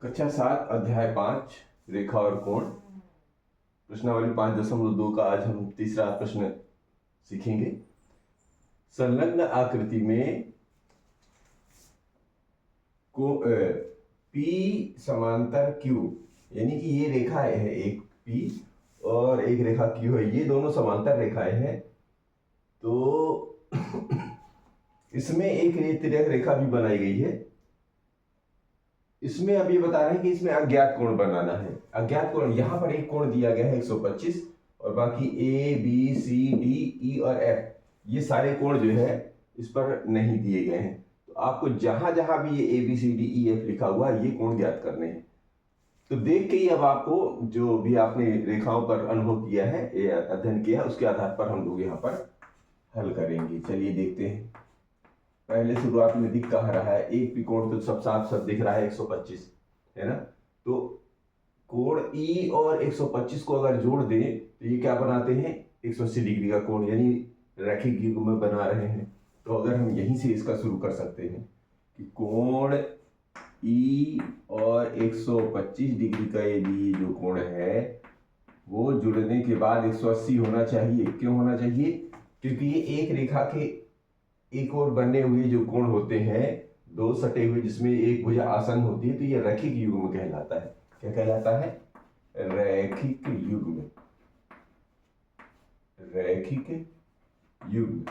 कक्षा 7 अध्याय 5 रेखा और कोण प्रश्नावली 5.2 का आज हम तीसरा प्रश्न सीखेंगे। संलग्न आकृति में को P समांतर Q, यानी कि ये रेखा है एक P और एक रेखा Q है, ये दोनों समांतर रेखाएं हैं। तो इसमें एक तिर्यक रेखा भी बनाई गई है। इसमें अब ये बता रहे हैं कि इसमें अज्ञात कोण बनाना है। अज्ञात कोण यहाँ पर एक कोण दिया गया है 125 और बाकी A B C D E और F ये सारे कोण जो है इस पर नहीं दिए गए हैं। तो आपको जहां जहां भी ये A B C D E F लिखा हुआ है ये कोण ज्ञात करने हैं। तो देख के ही अब आपको जो भी आपने रेखाओं पर अनुभव किया है, अध्ययन किया है, उसके आधार पर हम लोग यहाँ पर हल करेंगे। चलिए देखते हैं। पहले शुरुआत में दिख कहा रहा है, एक भी कोण तो सब साफ सब दिख रहा है 125 है ना। तो कोण E और 125 को अगर जोड़ दें तो ये क्या बनाते हैं, 180 डिग्री का कोण, यानी रैखिक युग्म में बना रहे हैं। तो अगर हम यहीं से इसका शुरू कर सकते हैं कि कोण E और 125 डिग्री का ये जो कोण है वो जुड़ने के बाद 180 होना चाहिए। क्यों होना चाहिए? क्योंकि ये एक रेखा के एक और बने हुए जो कोण होते हैं, दो सटे हुए जिसमें एक भुजा आसन होती है, तो ये रैखिक युग्म कहलाता है। क्या कहलाता है? रैखिक युग्म। रैखिक युग्म।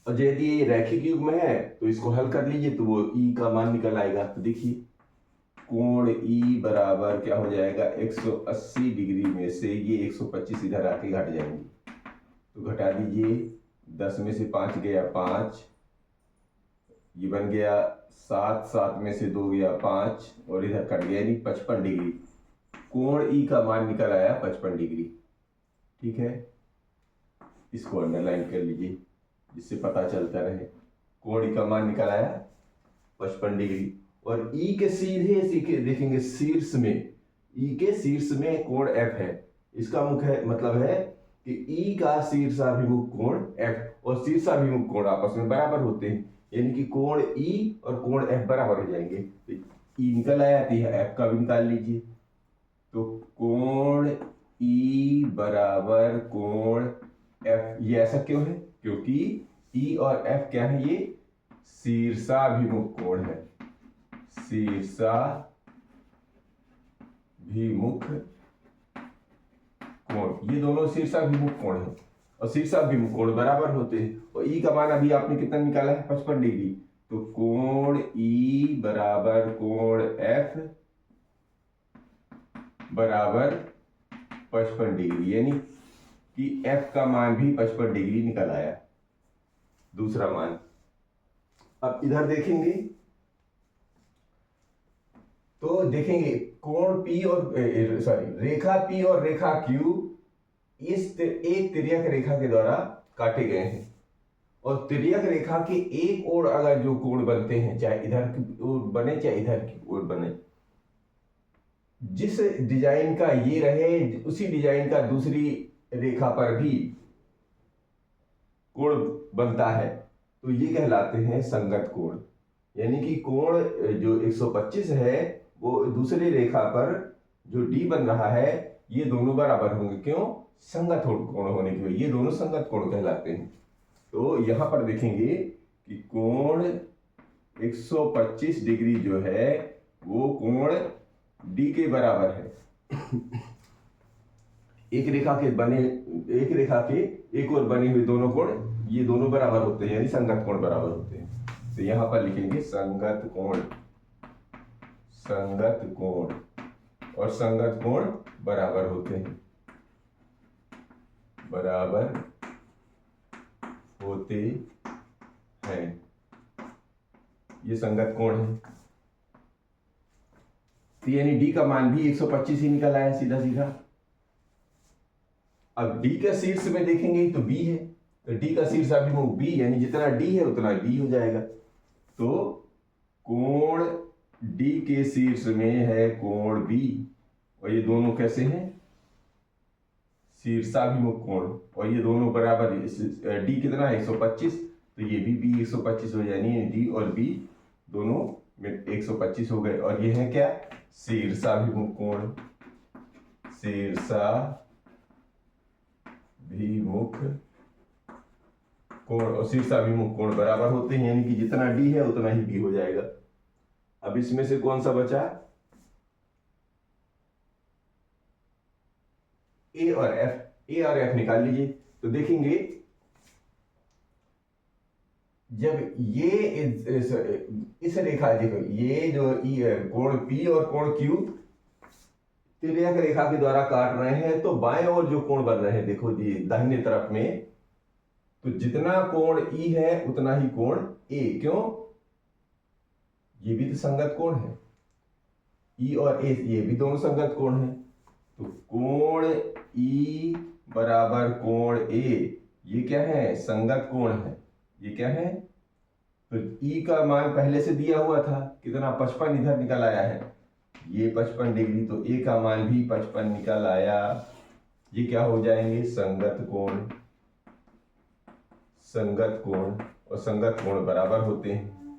और यदि ये रैखिक युग्म है तो इसको हल कर लीजिए तो वो E का मान निकल आएगा। तो देखिए कोण E बराबर क्या हो जाएगा, 180 डिग्री में से ये 125 इधर आके घट जाएंगे। तो घटा दीजिए, 10 में से 5 गया 5, ये बन गया 7, 7 में से 2 गया 5 और इधर कट गया, यानी 55 डिग्री। कोण E का मान निकल आया 55 डिग्री। ठीक है, इसको अंडरलाइन कर लीजिए जिससे पता चलता रहे। कोण E का मान निकल आया 55 डिग्री और E के सीधे देखेंगे शीर्ष में, E के शीर्ष में कोण F है। इसका मुख्य मतलब है कि E का शीर्षाभिमुख कोण F और शीर्षाभिमुख कोण आपस में बराबर होते हैं, यानी कि कोण E और कोण F बराबर हो जाएंगे। तो E निकल आया तो यह F का भी निकाल लीजिए। तो कोण E बराबर कोण F, ये ऐसा क्यों है? क्योंकि E और F क्या है, ये शीर्षाभिमुख कोण है। शीर्षाभिमुख कोण, ये दोनों शीर्षाभिमुख कोण है और शीर्षाभिमुख कोण बराबर होते हैं। और E का मान अभी आपने कितना निकाला है, 55 डिग्री। तो कोण E बराबर कोण F बराबर 55 डिग्री, यानी कि F का मान भी 55 डिग्री निकल आया, दूसरा मान। अब इधर देखेंगे तो देखेंगे कोण P और रेखा P और रेखा Q इस एक तिर्यक रेखा के द्वारा काटे गए हैं। और तिर्यक रेखा के एक ओर अगर जो कोण बनते हैं, चाहे इधर की ओर बने चाहे इधर की ओर बने, जिस डिजाइन का ये रहे उसी डिजाइन का दूसरी रेखा पर भी कोण बनता है, तो ये कहलाते हैं संगत कोण। यानी कि कोण जो 125 है वो दूसरी रेखा पर जो D बन रहा है ये दोनों बराबर होंगे। क्यों? संगत कोण होने की वजह, ये दोनों संगत कोण कहलाते हैं। तो यहां पर देखेंगे कि कोण 125 डिग्री जो है वो कोण D के बराबर है। एक रेखा के एक और बने हुए दोनों कोण ये दोनों बराबर होते हैं, यानी संगत कोण बराबर होते हैं। तो यहां पर लिखेंगे संगत कोण। संगत कोण और संगत कोण बराबर होते हैं, बराबर होते हैं। ये संगत कोण है। तो यानी D का मान भी 125 ही निकल आया सीधा सीधा। अब D का शीर्ष में देखेंगे तो B है, तो D का शीर्ष अभिमुख B, यानी जितना D है उतना D हो जाएगा। तो कोण D के शीर्ष में है कोण B और ये दोनों कैसे हैं, शीर्षाभिमुख कोण, और ये दोनों बराबर। D कितना है 125, तो ये भी B 125 हो जाएगी, D और B दोनों 125 हो गए। और ये है क्या, शीर्षाभिमुख कोण, शीर्षाभिमुख कोण और शीर्षाभिमुख कोण बराबर होते हैं, यानी कि जितना डी है उतना ही बी हो जाएगा। अब इसमें से कौन सा बचा, ए और एफ। ए और एफ निकाल लीजिए। तो देखेंगे जब ये इस रेखा, देखो ये जो कोण पी और कोण क्यू तिर्यक रेखा के द्वारा काट रहे हैं, तो बाएं ओर जो कोण बन रहे हैं, देखो जी दाहिने तरफ में, तो जितना कोण ई है उतना ही कोण ए। क्यों, ये भी तो संगत कोण है, ई और ए ये भी दोनों संगत कोण है। तो कोण ई बराबर कोण ए, ये क्या है, संगत कोण है। ये क्या है, तो ई का मान पहले से दिया हुआ था कितना, 55 इधर निकल आया है, ये 55 डिग्री, तो ए का मान भी 55 निकल आया। ये क्या हो जाएंगे, संगत कोण। संगत कोण और संगत कोण बराबर होते हैं।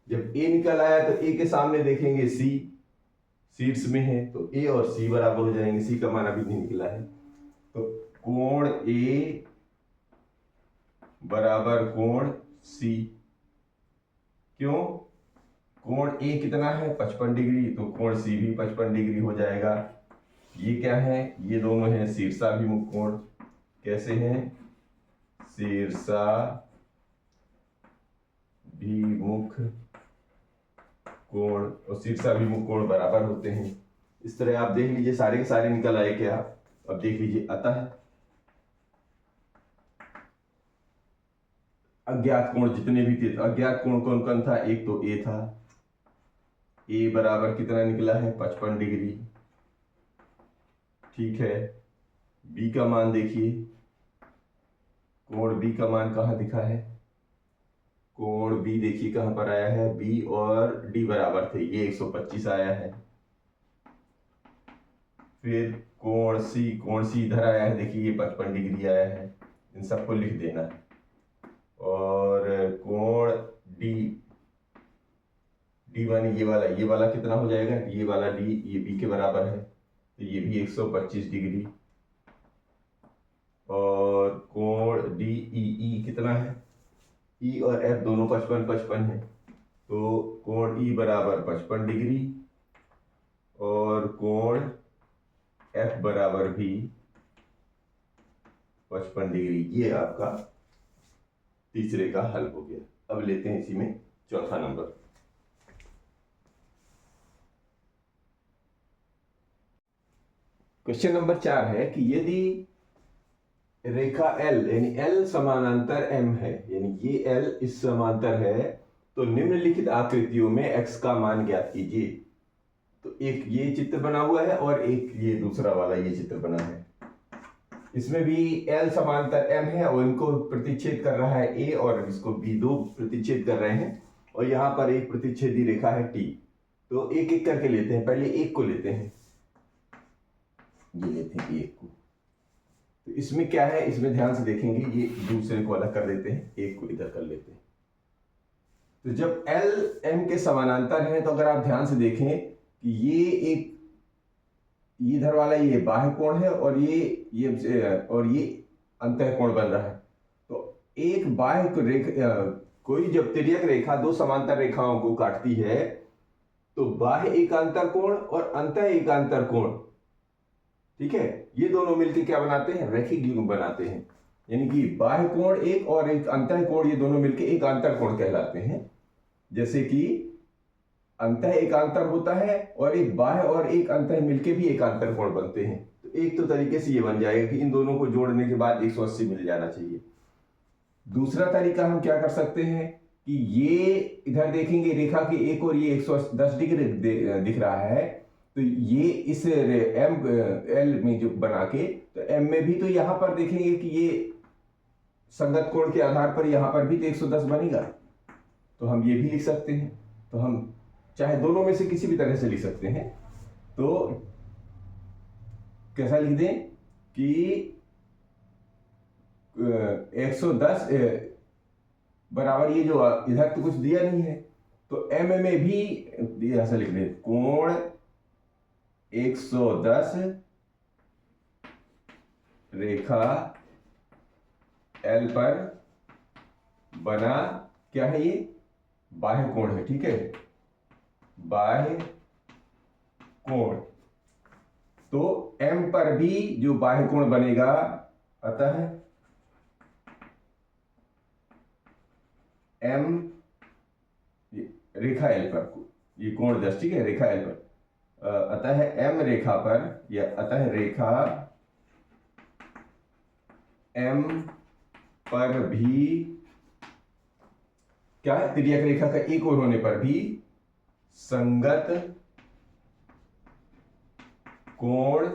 जब ए निकल आया तो ए के सामने देखेंगे सी, शीर्ष में है, तो ए और सी बराबर हो जाएंगे। सी का मान अभी नहीं निकला है, तो कोण ए बराबर कोण सी। क्यों, कोण ए कितना है, 55 डिग्री, तो कोण सी भी 55 डिग्री हो जाएगा। ये क्या है, ये दोनों हैं शीर्षाभिमुख कोण। कैसे हैं, शीर्षाभिमुख कोण और शीर्षाभिमुख कोण बराबर होते हैं। इस तरह आप देख लीजिए, सारे के सारे निकल आए क्या। अब देख लीजिए, अतः अज्ञात कोण जितने भी थे, अज्ञात कोण कौन कौन था, एक तो ए था, ए बराबर कितना निकला है, 55 डिग्री। ठीक है, बी का मान देखिए, कोण बी का मान कहाँ दिखा है, कोण बी देखिए कहां पर आया है, बी और डी बराबर थे, ये 125 आया है। फिर कोण सी इधर आया है, देखिए ये 55 डिग्री आया है, इन सबको लिख देना। और कोण डी माने ये वाला कितना हो जाएगा, ये वाला डी, ये बी के बराबर है, तो ये भी 125 डिग्री। और कोण डी ई कितना है, ई और एफ दोनों 55 है, तो कोण ई बराबर 55 डिग्री और कोण एफ बराबर भी 55 डिग्री। ये आपका तीसरे का हल हो गया। अब लेते हैं इसी में चौथा नंबर। क्वेश्चन नंबर 4 है कि यदि रेखा L यानी L समानांतर M है, यानी ये L इस समांतर है, तो निम्नलिखित आकृतियों में x का मान ज्ञात कीजिए। तो एक ये चित्र बना हुआ है और एक ये दूसरा वाला ये चित्र बना है। इसमें भी L समांतर M है और इनको प्रतिच्छेद कर रहा है A और इसको B, दो प्रतिच्छेद कर रहे हैं, और यहाँ पर एक प्रतिच्छेदी रेखा है T। तो एक एक करके लेते हैं, पहले एक को लेते हैं, ये लेते हैं एक को। तो इसमें क्या है, इसमें ध्यान से देखेंगे, ये दूसरे को अलग कर देते हैं, एक को इधर कर लेते हैं। तो जब L M के समानांतर है, तो अगर आप ध्यान से देखें कि ये इधर वाला ये बाह्य कोण है और ये अंतः कोण बन रहा है। तो एक बाह्य रेखा, कोई जब तिर्यक रेखा दो समांतर रेखाओं को काटती है, तो बाह्य एकांतर कोण और अंतः एकांतर कोण, ठीक है, ये दोनों मिलकर क्या बनाते हैं, रैखिक युग्म बनाते हैं। यानी कि बाह्य कोण एक और एक अंतः कोण, ये दोनों मिलकर एकांतर कोण कहलाते हैं। जैसे कि अंतः एकांतर होता है और एक बाह्य और एक अंतः मिलके भी एकांतर कोण बनते हैं। तो एक तो तरीके से ये बन जाएगा कि इन दोनों को जोड़ने के बाद 180 मिल जाना चाहिए। दूसरा तरीका हम क्या कर सकते हैं कि ये इधर देखेंगे रेखा की एक और ये 110 डिग्री दिख रहा है, तो ये इस एम एल में जो बना के, तो एम में भी तो यहां पर देखेंगे कि ये संगत कोण के आधार पर यहां पर भी तो 110 बनेगा, तो हम ये भी लिख सकते हैं। तो हम चाहे दोनों में से किसी भी तरह से लिख सकते हैं। तो कैसा लिख दें कि 110 बराबर, ये जो इधर तो कुछ दिया नहीं है, तो एम में भी ऐसा लिख दे, कोण 110 रेखा एल पर बना क्या है, ये बाह्य कोण है, ठीक है, बाह्य कोण। तो एम पर भी जो बाह्य कोण बनेगा, अतः एम रेखा एल पर, ये कोण 10, ठीक है, रेखा एल पर, अतः एम रेखा पर, या अतः रेखा एम पर भी क्या है, तिर्यक रेखा का एक ओर होने पर भी संगत कोण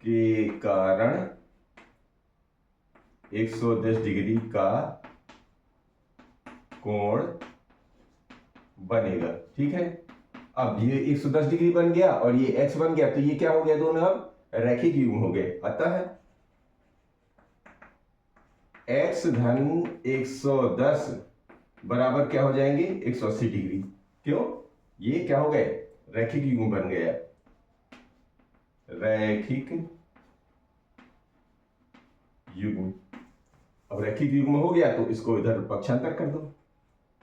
के कारण 110 डिग्री का कोण बनेगा, ठीक है। अब ये 110 डिग्री बन गया और ये x बन गया, तो ये क्या हो गया, दोनों अब रैखिक युग्म हो गए। अतः x धन 110 बराबर क्या हो जाएंगे, 180 डिग्री। क्यों, ये क्या हो गए, रैखिक युग्म बन गया, रैखिक युग्म। अब रैखिक युग्म हो गया तो इसको इधर पक्षांतर कर दो,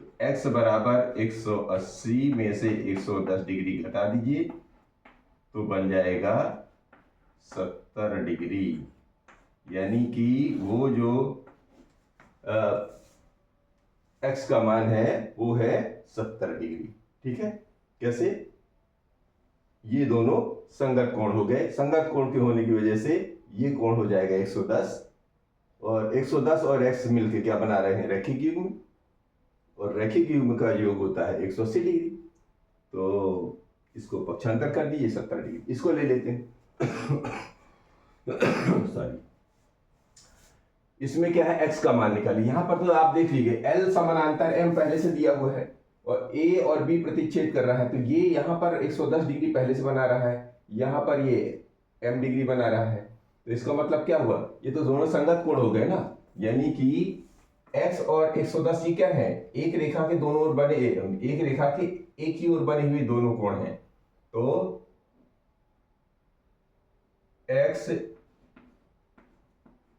तो x बराबर 180 में से 110 डिग्री घटा दीजिए, तो बन जाएगा 70 डिग्री। यानी कि वो जो x का मान है वो है 70 डिग्री, ठीक है। कैसे, ये दोनों संगत कोण हो गए। संगत कोण के होने की वजह से ये कोण हो जाएगा 110, और 110 और x मिलके क्या बना रहे हैं, रैखिक युग्म, और रैखिक युग्म का योग होता है 180 डिग्री। तो इसको पक्षांतर कर दीजिए 70 डिग्री, इसको ले लेते हैं सॉरी, इसमें क्या है, x का मान निकालिए। यहां पर तो आप देख लीजिए L समानांतर M पहले से दिया हुआ है और A और B प्रतिच्छेद कर रहा है, तो ये यहां पर 110 डिग्री पहले से बना रहा है, यहां पर ये M डिग्री बना रहा है। तो इसका मतलब क्या हुआ, ये तो दोनों संगत कोण हो गए ना, यानी कि x और 110 ये क्या है, एक रेखा के दोनों ओर बने, एक रेखा के एक ही ओर बने हुए दोनों कोण हैं। तो x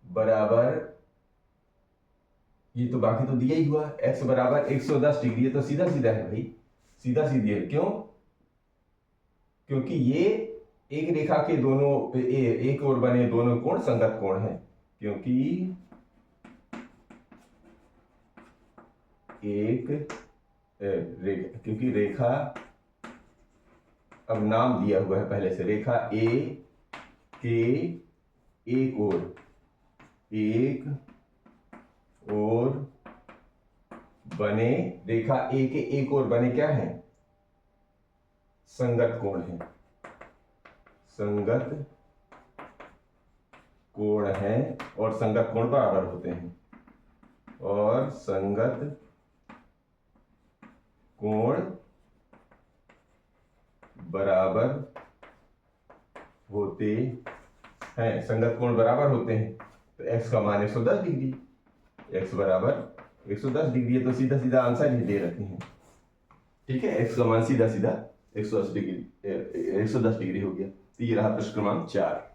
बराबर, ये तो बाकी तो दिया ही हुआ, x बराबर 110 डिग्री, तो सीधा सीधा है भाई, सीधा सीधी है। क्यों, क्योंकि ये एक रेखा के दोनों एक ओर बने दोनों कोण संगत कोण हैं, क्योंकि क्योंकि रेखा, अब नाम दिया हुआ है पहले से, रेखा A के एक ओर बने, रेखा A के एक ओर बने क्या है, संगत कोण है, संगत कोण है, और संगत कोण बराबर होते हैं, और संगत कोण बराबर होते हैं, संगत कोण बराबर होते हैं। तो x का मान 110 डिग्री, x बराबर 110 डिग्री है, तो सीधा सीधा आंसर ही दे रखे हैं, ठीक है। x का मान सीधा सीधा 110 डिग्री हो गया। तो ये रहा प्रश्न क्रमांक 4।